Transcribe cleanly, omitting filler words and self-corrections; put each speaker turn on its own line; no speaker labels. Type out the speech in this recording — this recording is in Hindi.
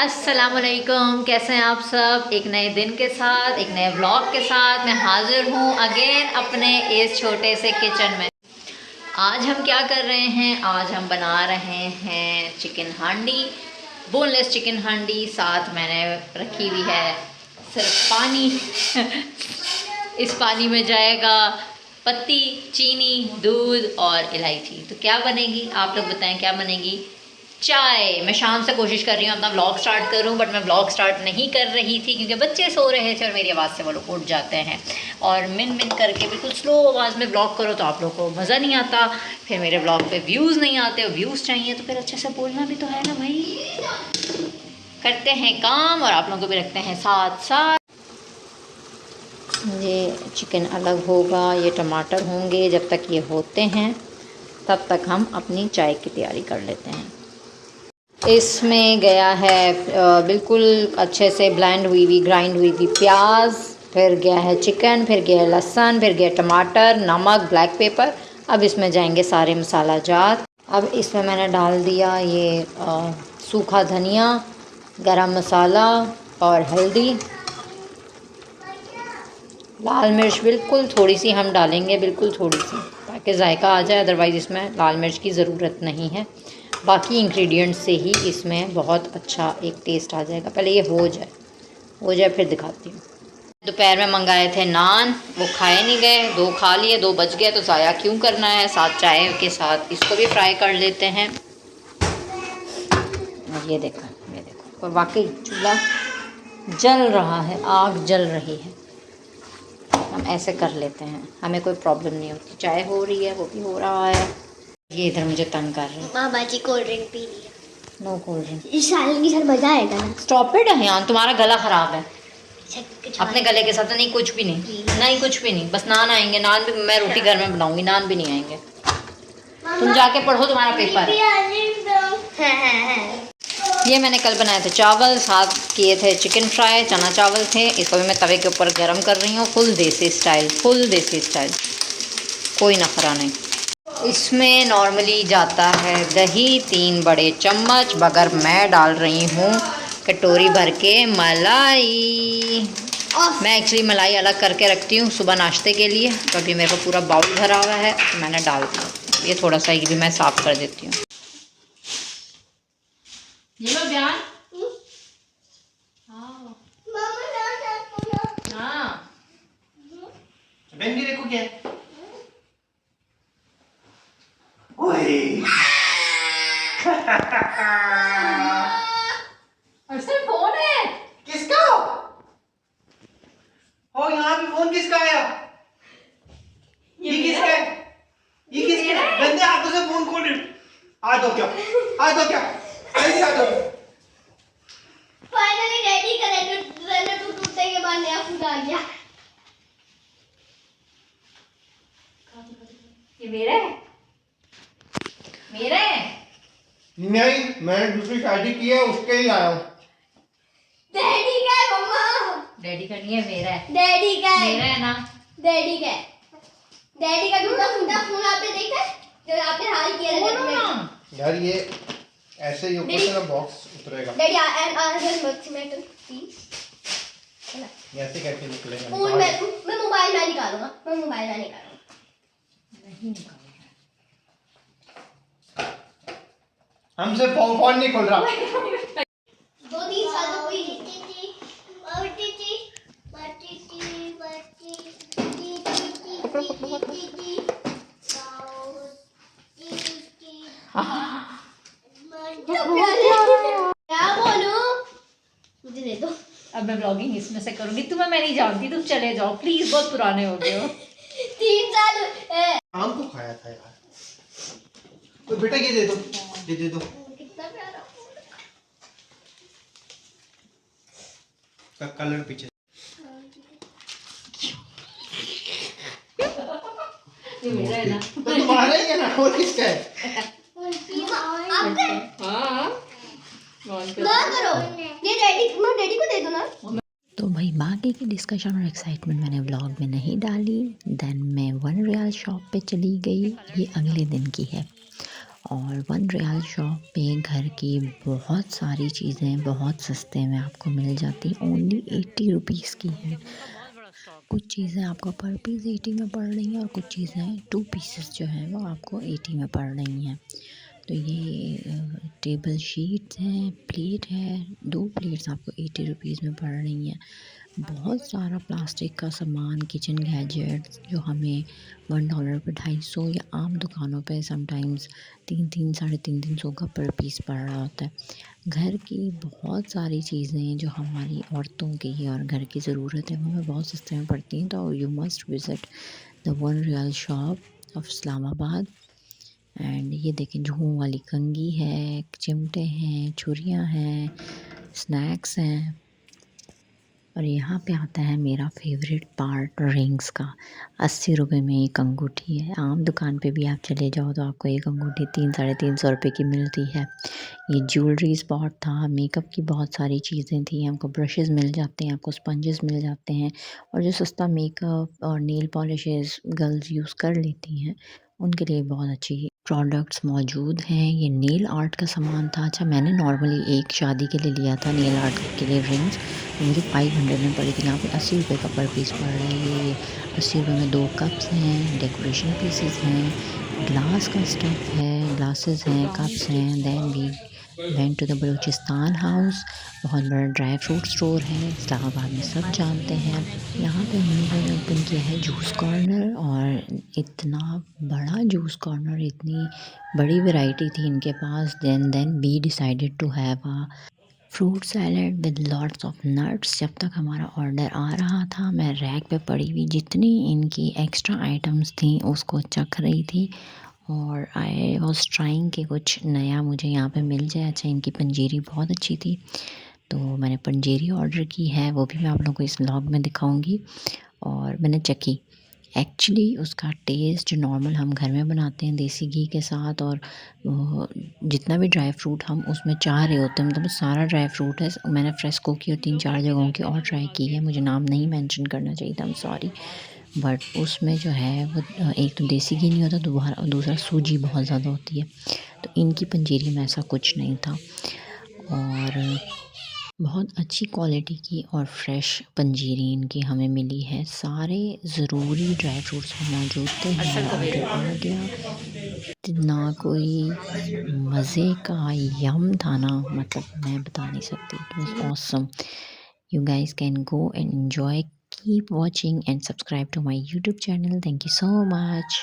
अस्सलामुअलैकुम, कैसे हैं आप सब। एक नए दिन के साथ, एक नए व्लॉग के साथ मैं हाज़िर हूँ अगेन अपने इस छोटे से किचन में। आज हम क्या कर रहे हैं, आज हम बना रहे हैं चिकन हांडी, बोनलेस चिकन हांडी। साथ मैंने रखी हुई है सिर्फ पानी इस पानी में जाएगा पत्ती, चीनी, दूध और इलायची। तो क्या बनेगी, आप लोग बताएं क्या बनेगी। चाय। मैं शाम से कोशिश कर रही हूँ अपना व्लॉग स्टार्ट करूँ, बट मैं व्लॉग स्टार्ट नहीं कर रही थी क्योंकि बच्चे सो रहे थे और मेरी आवाज़ से वो लोग उठ जाते हैं। और मिन मिन करके बिल्कुल स्लो आवाज़ में व्लॉग करो तो आप लोगों को मज़ा नहीं आता, फिर मेरे व्लॉग पे व्यूज़ नहीं आते, और व्यूज़ चाहिए तो फिर अच्छे से बोलना भी तो है ना भाई। करते हैं काम और आप लोगों को भी रखते हैं साथ साथ। ये चिकन अलग होगा, ये टमाटर होंगे। जब तक ये होते हैं तब तक हम अपनी चाय की तैयारी कर लेते हैं। इसमें गया है बिल्कुल अच्छे से ब्लेंड हुई हुई, ग्राइंड हुई हुई प्याज, फिर गया है चिकन, फिर गया है लहसुन, फिर गया टमाटर, नमक, ब्लैक पेपर। अब इसमें जाएंगे सारे मसाला जात। अब इसमें मैंने डाल दिया ये सूखा धनिया, गरम मसाला और हल्दी। लाल मिर्च बिल्कुल थोड़ी सी हम डालेंगे, बिल्कुल थोड़ी सी, ताकि जायका आ जाए। अदरवाइज़ इसमें लाल मिर्च की ज़रूरत नहीं है, बाकी इंग्रेडिएंट्स से ही इसमें बहुत अच्छा एक टेस्ट आ जाएगा। पहले ये हो जाए फिर दिखाती हूँ। दोपहर में मंगाए थे नान, वो खाए नहीं गए, 2 खा लिए, 2 बच गए तो ज़ाया क्यों करना है। साथ चाय के साथ इसको भी फ्राई कर लेते हैं। और ये देखो और वाकई चूल्हा जल रहा है, आग जल रही है। हम ऐसे कर लेते हैं, हमें कोई प्रॉब्लम नहीं होती। चाय हो रही है, वो भी हो रहा है। ये इधर मुझे तंग कर रहे हैं।
मामा जी कोल्ड ड्रिंक पी लिया।
No cold drink.
इस साल की सर मजा आएगा ना।
स्टॉप इट है, तुम्हारा गला ख़राब है। अपने गले के साथ नहीं, कुछ भी नहीं कुछ भी नहीं। बस नान आएंगे, नान भी मैं रोटी घर में बनाऊंगी, नान भी नहीं आएंगे। तुम जाके पढ़ो, तुम्हारा पेपर है। ये मैंने कल बनाए थे चावल, साथ किए थे चिकन फ्राई, चना चावल थे। इसको भी मैं तवे के ऊपर गरम कर रही हूँ, फुल देसी स्टाइल, कोई नखरा नहीं। इसमें नॉर्मली जाता है दही 3 बड़े चम्मच, मगर मैं डाल रही हूँ कटोरी भर के मलाई। मैं एक्चुअली मलाई अलग करके रखती हूँ सुबह नाश्ते के लिए, तो अभी मेरे को पूरा बाउल भरा हुआ है तो मैंने डाल दिया। ये थोड़ा सा ये भी मैं साफ़ कर देती हूँ। ये लो बयान। हाँ
बहन जी देखो क्या है। ओए
अरे फोन है
किसका हो, यहाँ पे फोन किसका आया। ये किसका है, ये किसका है। गंदे हाथों से फोन खोल रही। आ दो क्या, जल्दी आ दो।
फाइनली डैडी का रेनर टूटने के बाद नया फोन आ गया।
ये मेरा है।
नहीं, मैंने दूसरी शादी की है, उसके ही आया हूँ।
डैडी का है मम्मा।
डैडी का नहीं है, मेरा है।
डैडी का है।
मेरा है ना।
डैडी का है। डैडी का टूटा फूटा फोन आपने देखा है, जो आपने हाल किया है।
यार ये ऐसे ही ऊपर से ना बॉक्स उतरेगा।
डैडी एंड अनदर में प्लीज।
ऐसे कैसे निकलेगा।
फोन मैं मोबाइल में निकालूंगा,
नहीं निकालेगा।
हमसे फोन नहीं खोल रहा।
2-3 साल तो कोई नहीं। क्या बोलूं, मुझे दे दो।
अब मैं ब्लॉगिंग इसमें से करूंगी, तुम्हें मैं नहीं जानती, तुम चले जाओ प्लीज, बहुत पुराने हो गए हो।
3 साल
आम को खाया था यार। तो बेटा ये दे दो।
कितना प्यारा
का कलर पीछे।
ये मेरा है ना।
तो तुम्हारा ही है ना, और किसका है।
हाँ
ना करो, ये डैडी को दे दो ना।
तो भाई बाकी की डिस्कशन और एक्साइटमेंट मैंने व्लॉग में नहीं डाली। देन मैं 1 रियाल शॉप पे चली गई, ये अगले दिन की है। और 1 रियाल शॉप पे घर की बहुत सारी चीज़ें बहुत सस्ते में आपको मिल जाती हैं, ओनली 80 रुपीज़ की है। कुछ चीज़ें आपको पर पीस 80 में पड़ रही हैं और कुछ चीज़ें 2 पीसेस जो हैं वो आपको 80 में पड़ रही हैं। तो ये टेबल शीट्स हैं, प्लेट है, 2 प्लेट्स आपको 80 रुपीज़ में पड़ रही हैं। बहुत सारा प्लास्टिक का सामान, किचन गैजेट्स जो हमें $1 पे 250 या आम दुकानों पे समटाइम्स 3-3 साढ़े 300 का पर पीस पड़ रहा होता है। घर की बहुत सारी चीज़ें जो हमारी औरतों की और घर की ज़रूरत है वो हमें बहुत सस्ते में पड़ती हैं। तो यू मस्ट विज़िट द 1 रियाल शॉप ऑफ इस्लामाबाद। एंड ये देखें, जुहू वाली कंघी है, चिमटे हैं, छुरियाँ हैं, स्नैक्स हैं। और यहाँ पे आता है मेरा फेवरेट पार्ट, रिंग्स का। 80 रुपये में एक अंगूठी है। आम दुकान पे भी आप चले जाओ तो आपको एक अंगूठी 3 साढ़े 300 रुपये की मिलती है। ये ज्वेलरी स्पॉट था, मेकअप की बहुत सारी चीज़ें थी, हमको ब्रशेज़ मिल जाते हैं, आपको स्पंजेस मिल जाते हैं। और जो सस्ता मेकअप और नेल पॉलिशेस गर्ल्स यूज़ कर लेती हैं उनके लिए बहुत अच्छी प्रोडक्ट्स मौजूद हैं। ये नेल आर्ट का सामान था। अच्छा, मैंने नॉर्मली एक शादी के लिए लिया था नेल आर्ट के लिए रिंग्स, मुझे 500 में पड़ी थी। यहाँ पे 80 रुपये का पर पीस पड़ रहा है। ये 80 रुपये में 2 कप्स हैं, डेकोरेशन पीसेस हैं, ग्लास का स्टफ है, ग्लासेस हैं, कप्स हैं। Then we went to the Balochistan house, बहुत बड़ा ड्राई फ्रूट स्टोर है, इस्लामाबाद में सब जानते हैं। यहाँ पे हमने ओपन किया है जूस कॉर्नर, और इतना बड़ा जूस कॉर्नर, इतनी बड़ी वैरायटी थी इनके पास। Then we decided to have a fruit salad with lots of nuts. जब तक हमारा ऑर्डर आ रहा था मैं रैक पे पड़ी हुई जितनी इनकी एक्स्ट्रा आइटम्स थी उसको चख रही थी, और आई वॉज ट्राइंग कि कुछ नया मुझे यहाँ पे मिल जाए। अच्छा, इनकी पंजीरी बहुत अच्छी थी तो मैंने पंजीरी ऑर्डर की है, वो भी मैं आप लोगों को इस व्लॉग में दिखाऊंगी। और मैंने चखी, एक्चुअली उसका टेस्ट जो नॉर्मल हम घर में बनाते हैं देसी घी के साथ, और जितना भी ड्राई फ्रूट हम उसमें चाह रहे होते हैं, मतलब सारा ड्राई फ्रूट है। मैंने फ्रेस्को की और 3-4 जगहों की और ट्राई की है, मुझे नाम नहीं मेंशन करना चाहिए था, आई एम सॉरी। बट उसमें जो है वो एक तो देसी घी नहीं होता, दूसरा सूजी बहुत ज़्यादा होती है। तो इनकी पंजीरी में ऐसा कुछ नहीं था, और बहुत अच्छी क्वालिटी की और फ्रेश पंजीरी इनकी हमें मिली है। सारे ज़रूरी ड्राई फ्रूट्स मौजूद थे, हमारा ऑर्डर आ गया। ना कोई मज़े का यम था ना, मतलब मैं बता नहीं सकती, it was awesome. You guys can go and enjoy, keep watching and subscribe to my YouTube channel. Thank you so much.